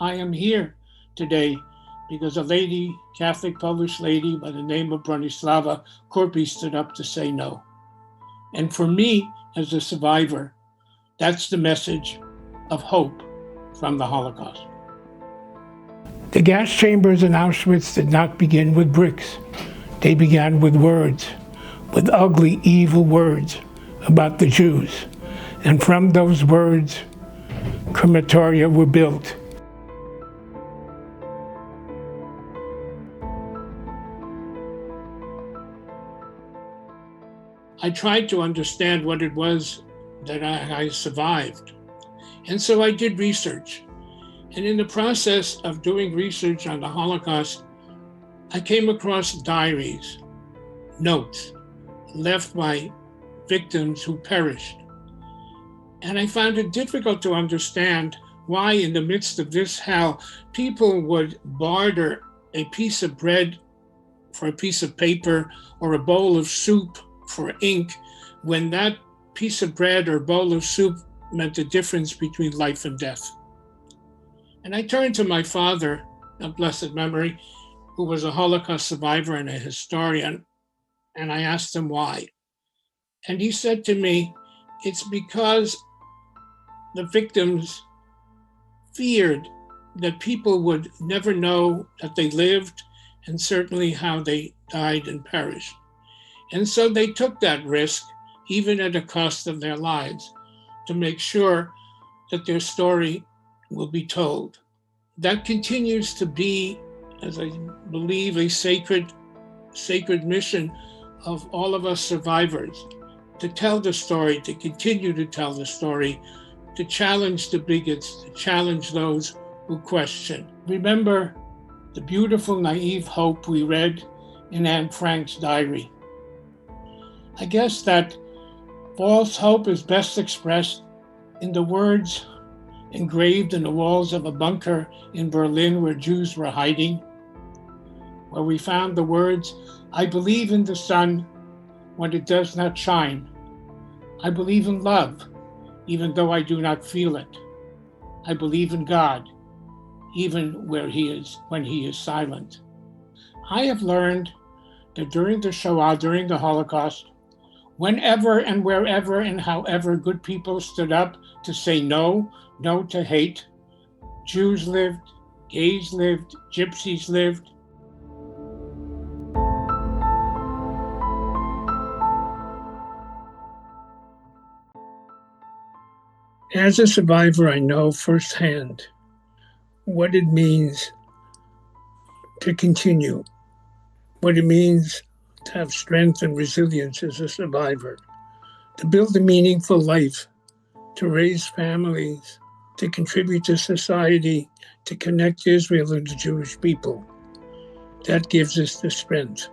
I am here today because a lady, Catholic Polish lady by the name of Bronislawa Kurpi, stood up to say no. And for me, as a survivor, that's the message of hope from the Holocaust. The gas chambers in Auschwitz did not begin with bricks. They began with words, with ugly, evil words about the Jews. And from those words, crematoria were built. I tried to understand what it was that I survived. And so I did research. And in the process of doing research on the Holocaust, I came across diaries, notes left by victims who perished. And I found it difficult to understand why, in the midst of this hell, people would barter a piece of bread for a piece of paper or a bowl of soup for ink, when that piece of bread or bowl of soup meant the difference between life and death. And I turned to my father, of blessed memory, who was a Holocaust survivor and a historian, and I asked him why. And he said to me, it's because the victims feared that people would never know that they lived and certainly how they died and perished. And so they took that risk, even at a cost of their lives, to make sure that their story will be told. That continues to be, as I believe, a sacred mission of all of us survivors, to tell the story, to continue to tell the story, to challenge the bigots, to challenge those who question. Remember the beautiful, naive hope we read in Anne Frank's diary. I guess that false hope is best expressed in the words engraved in the walls of a bunker in Berlin where Jews were hiding, where we found the words, I believe in the sun when it does not shine. I believe in love, even though I do not feel it. I believe in God, even when he is silent. I have learned that during the Shoah, during the Holocaust, whenever and wherever and however good people stood up to say no to hate, Jews lived, gays lived, gypsies lived. As a survivor, I know firsthand what it means to continue, what it means to have strength and resilience as a survivor, to build a meaningful life, to raise families, to contribute to society, to connect Israel and the Jewish people. That gives us the strength.